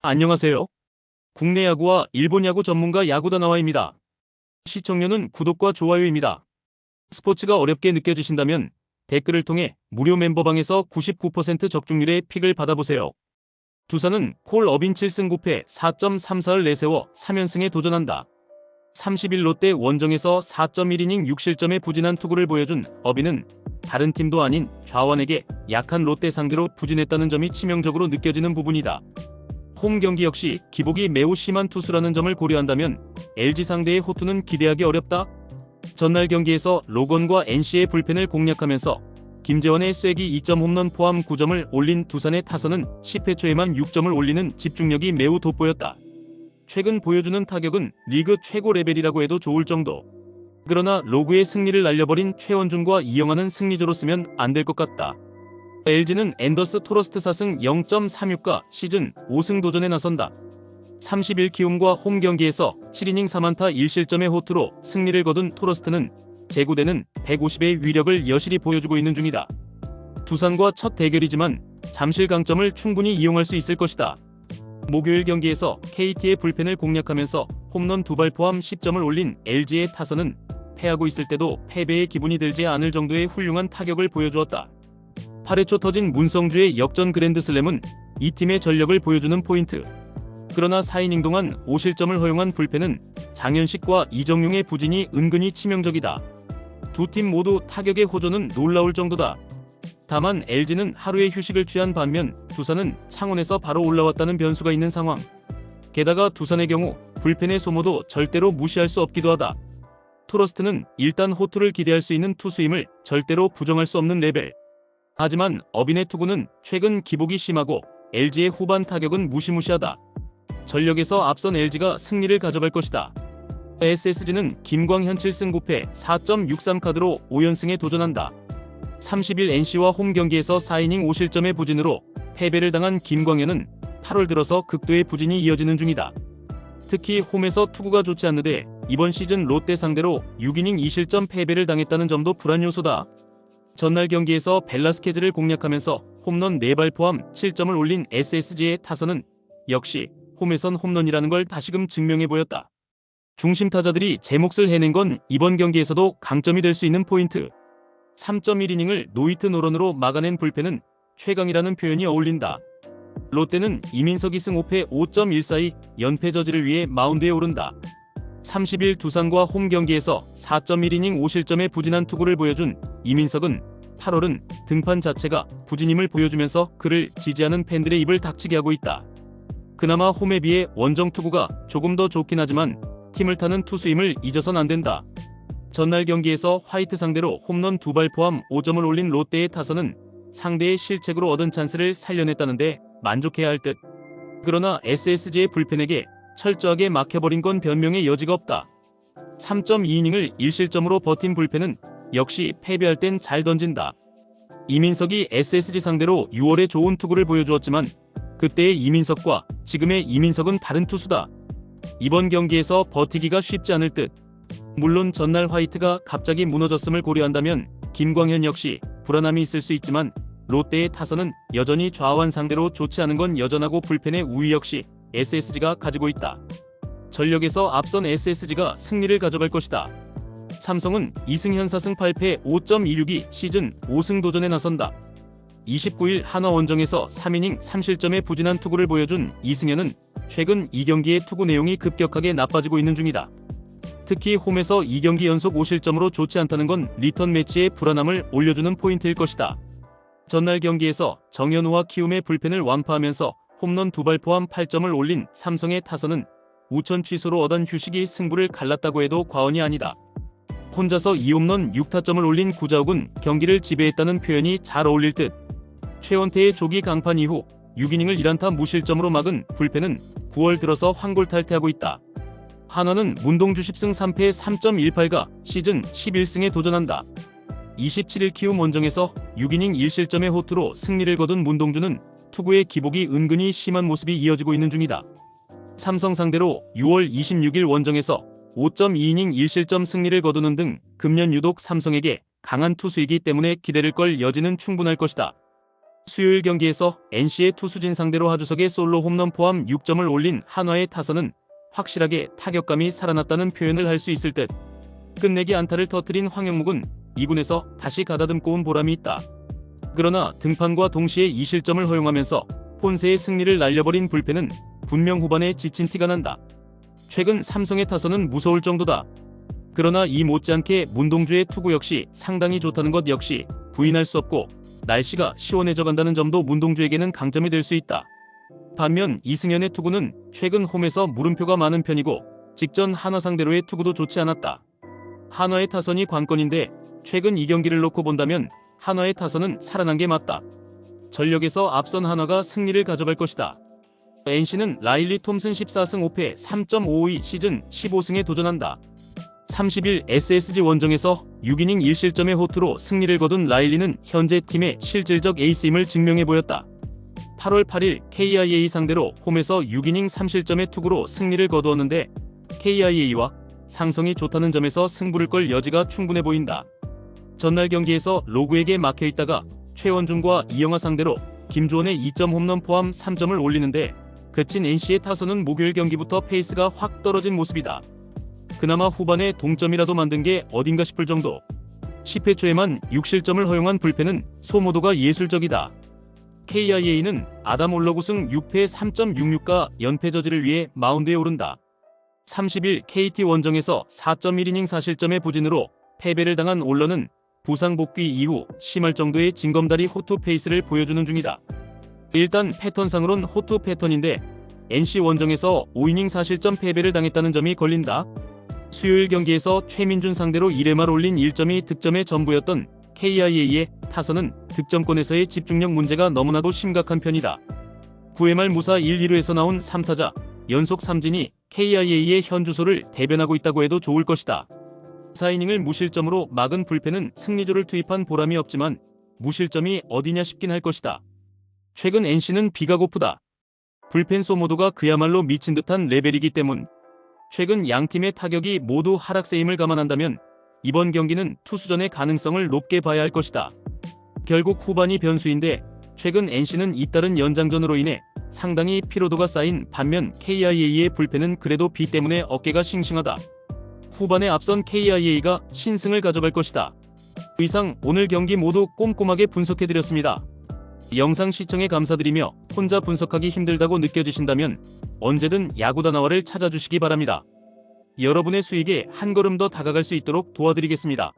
안녕하세요. 국내 야구와 일본 야구 전문가 야구다나와입니다. 시청료는 구독과 좋아요입니다. 스포츠가 어렵게 느껴지신다면 댓글을 통해 무료 멤버방에서 99% 적중률의 픽을 받아보세요. 두산은 콜 어빈 7승 9패 4.34를 내세워 3연승에 도전한다. 30일 롯데 원정에서 4.1이닝 6실점의 부진한 투구를 보여준 어빈은 다른 팀도 아닌 좌완에게 약한 롯데 상대로 부진했다는 점이 치명적으로 느껴지는 부분이다. 홈 경기 역시 기복이 매우 심한 투수라는 점을 고려한다면 LG 상대의 호투는 기대하기 어렵다. 전날 경기에서 로건과 NC의 불펜을 공략하면서 김재원의 쐐기 2점 홈런 포함 9점을 올린 두산의 타선은 10회 초에만 6점을 올리는 집중력이 매우 돋보였다. 최근 보여주는 타격은 리그 최고 레벨이라고 해도 좋을 정도. 그러나 로그의 승리를 날려버린 최원준과 이영하는 승리조로 쓰면 안 될 것 같다. LG는 앤더스 토러스트 4승 0.36과 시즌 5승 도전에 나선다. 30일 키움과 홈 경기에서 7이닝 4안타 1실점의 호투로 승리를 거둔 토러스트는 제구대는 150의 위력을 여실히 보여주고 있는 중이다. 두산과 첫 대결이지만 잠실 강점을 충분히 이용할 수 있을 것이다. 목요일 경기에서 KT의 불펜을 공략하면서 홈런 2발 포함 10점을 올린 LG의 타선은 패하고 있을 때도 패배의 기분이 들지 않을 정도의 훌륭한 타격을 보여주었다. 8회 초 터진 문성주의 역전 그랜드슬램은 이 팀의 전력을 보여주는 포인트. 그러나 4이닝 동안 5실점을 허용한 불펜은 장현식과 이정용의 부진이 은근히 치명적이다. 두 팀 모두 타격의 호조는 놀라울 정도다. 다만 LG는 하루의 휴식을 취한 반면 두산은 창원에서 바로 올라왔다는 변수가 있는 상황. 게다가 두산의 경우 불펜의 소모도 절대로 무시할 수 없기도 하다. 토러스트는 일단 호투를 기대할 수 있는 투수임을 절대로 부정할 수 없는 레벨. 하지만 어빈의 투구는 최근 기복이 심하고 LG의 후반 타격은 무시무시하다. 전력에서 앞선 LG가 승리를 가져갈 것이다. SSG는 김광현 7승 9패 4.63 카드로 5연승에 도전한다. 30일 NC와 홈 경기에서 4이닝 5실점의 부진으로 패배를 당한 김광현은 8월 들어서 극도의 부진이 이어지는 중이다. 특히 홈에서 투구가 좋지 않는데 이번 시즌 롯데 상대로 6이닝 2실점 패배를 당했다는 점도 불안 요소다. 전날 경기에서 벨라스케즈를 공략하면서 홈런 4발 포함 7점을 올린 SSG의 타선은 역시 홈에선 홈런이라는 걸 다시금 증명해 보였다. 중심 타자들이 제 몫을 해낸 건 이번 경기에서도 강점이 될 수 있는 포인트. 3.1이닝을 노히트 노런으로 막아낸 불펜은 최강이라는 표현이 어울린다. 롯데는 이민석 2승 5패 5.14의 연패 저지를 위해 마운드에 오른다. 30일 두산과 홈 경기에서 4.1이닝 5실점의 부진한 투구를 보여준 이민석은 8월은 등판 자체가 부진임을 보여주면서 그를 지지하는 팬들의 입을 닥치게 하고 있다. 그나마 홈에 비해 원정 투구가 조금 더 좋긴 하지만 팀을 타는 투수임을 잊어선 안 된다. 전날 경기에서 화이트 상대로 홈런 2발 포함 5점을 올린 롯데의 타선은 상대의 실책으로 얻은 찬스를 살려냈다는데 만족해야 할 듯. 그러나 SSG의 불펜에게 철저하게 막혀버린 건 변명의 여지가 없다. 3.2이닝을 1실점으로 버틴 불펜은 역시 패배할 땐 잘 던진다. 이민석이 SSG 상대로 6월에 좋은 투구를 보여주었지만 그때의 이민석과 지금의 이민석은 다른 투수다. 이번 경기에서 버티기가 쉽지 않을 듯. 물론 전날 화이트가 갑자기 무너졌음을 고려한다면 김광현 역시 불안함이 있을 수 있지만 롯데의 타선은 여전히 좌완 상대로 좋지 않은 건 여전하고 불펜의 우위 역시 SSG가 가지고 있다. 전력에서 앞선 SSG가 승리를 가져갈 것이다. 삼성은 이승현 4승 8패 5.26이 시즌 5승 도전에 나선다. 29일 한화 원정에서 3이닝 3실점의 부진한 투구를 보여준 이승현은 최근 2경기의 투구 내용이 급격하게 나빠지고 있는 중이다. 특히 홈에서 2경기 연속 5실점으로 좋지 않다는 건 리턴 매치의 불안함을 올려주는 포인트일 것이다. 전날 경기에서 정현우와 키움의 불펜을 완파하면서 홈런 2발 포함 8점을 올린 삼성의 타선은 우천 취소로 얻은 휴식이 승부를 갈랐다고 해도 과언이 아니다. 혼자서 2홈런 6타점을 올린 구자욱은 경기를 지배했다는 표현이 잘 어울릴 듯. 최원태의 조기 강판 이후 6이닝을 1안타 무실점으로 막은 불펜은 9월 들어서 황골 탈퇴하고 있다. 한화는 문동주 10승 3패 3.18가 시즌 11승에 도전한다. 27일 키움 원정에서 6이닝 1실점의 호투로 승리를 거둔 문동주는 투구의 기복이 은근히 심한 모습이 이어지고 있는 중이다. 삼성 상대로 6월 26일 원정에서 5.2이닝 1실점 승리를 거두는 등 금년 유독 삼성에게 강한 투수이기 때문에 기대를 걸 여지는 충분할 것이다. 수요일 경기에서 NC의 투수진 상대로 하주석의 솔로 홈런 포함 6점을 올린 한화의 타선은 확실하게 타격감이 살아났다는 표현을 할 수 있을 듯. 끝내기 안타를 터뜨린 황영묵은 2군에서 다시 가다듬고 온 보람이 있다. 그러나 등판과 동시에 2실점을 허용하면서 본세의 승리를 날려버린 불펜은 분명 후반에 지친 티가 난다. 최근 삼성의 타선은 무서울 정도다. 그러나 이 못지않게 문동주의 투구 역시 상당히 좋다는 것 역시 부인할 수 없고, 날씨가 시원해져 간다는 점도 문동주에게는 강점이 될 수 있다. 반면 이승현의 투구는 최근 홈에서 물음표가 많은 편이고, 직전 한화 상대로의 투구도 좋지 않았다. 한화의 타선이 관건인데 최근 이 경기를 놓고 본다면 한화의 타선은 살아난 게 맞다. 전력에서 앞선 한화가 승리를 가져갈 것이다. NC는 라일리 톰슨 14승 5패 3.52 시즌 15승에 도전한다. 30일 SSG 원정에서 6이닝 1실점의 호투로 승리를 거둔 라일리는 현재 팀의 실질적 에이스임을 증명해 보였다. 8월 8일 KIA 상대로 홈에서 6이닝 3실점의 투구로 승리를 거두었는데, KIA와 상성이 좋다는 점에서 승부를 걸 여지가 충분해 보인다. 전날 경기에서 로그에게 막혀있다가 최원중과 이영하 상대로 김주원의 2점 홈런 포함 3점을 올리는데, 그친 NC의 타선은 목요일 경기부터 페이스가 확 떨어진 모습이다. 그나마 후반에 동점이라도 만든 게 어딘가 싶을 정도. 10회 초에만 6실점을 허용한 불펜은 소모도가 예술적이다. KIA는 아담 올러구승 6패 3.66가 연패 저지를 위해 마운드에 오른다. 30일 KT 원정에서 4.1이닝 4실점의 부진으로 패배를 당한 올러는 부상 복귀 이후 심할 정도의 징검다리 호투 페이스를 보여주는 중이다. 일단 패턴상으론 호투 패턴인데 NC 원정에서 5이닝 4실점 패배를 당했다는 점이 걸린다. 수요일 경기에서 최민준 상대로 1회말 올린 1점이 득점의 전부였던 KIA의 타선은 득점권에서의 집중력 문제가 너무나도 심각한 편이다. 9회말 무사 1-2루에서 나온 3타자 연속 삼진이 KIA의 현주소를 대변하고 있다고 해도 좋을 것이다. 4이닝을 무실점으로 막은 불펜은 승리조를 투입한 보람이 없지만 무실점이 어디냐 싶긴 할 것이다. 최근 NC는 비가 고프다. 불펜 소모도가 그야말로 미친 듯한 레벨이기 때문. 최근 양팀의 타격이 모두 하락세임을 감안한다면 이번 경기는 투수전의 가능성을 높게 봐야 할 것이다. 결국 후반이 변수인데 최근 NC는 잇따른 연장전으로 인해 상당히 피로도가 쌓인 반면 KIA의 불펜은 그래도 비 때문에 어깨가 싱싱하다. 후반에 앞선 KIA가 신승을 가져갈 것이다. 이상 오늘 경기 모두 꼼꼼하게 분석해드렸습니다. 영상 시청에 감사드리며 혼자 분석하기 힘들다고 느껴지신다면 언제든 야구다나와를 찾아주시기 바랍니다. 여러분의 수익에 한 걸음 더 다가갈 수 있도록 도와드리겠습니다.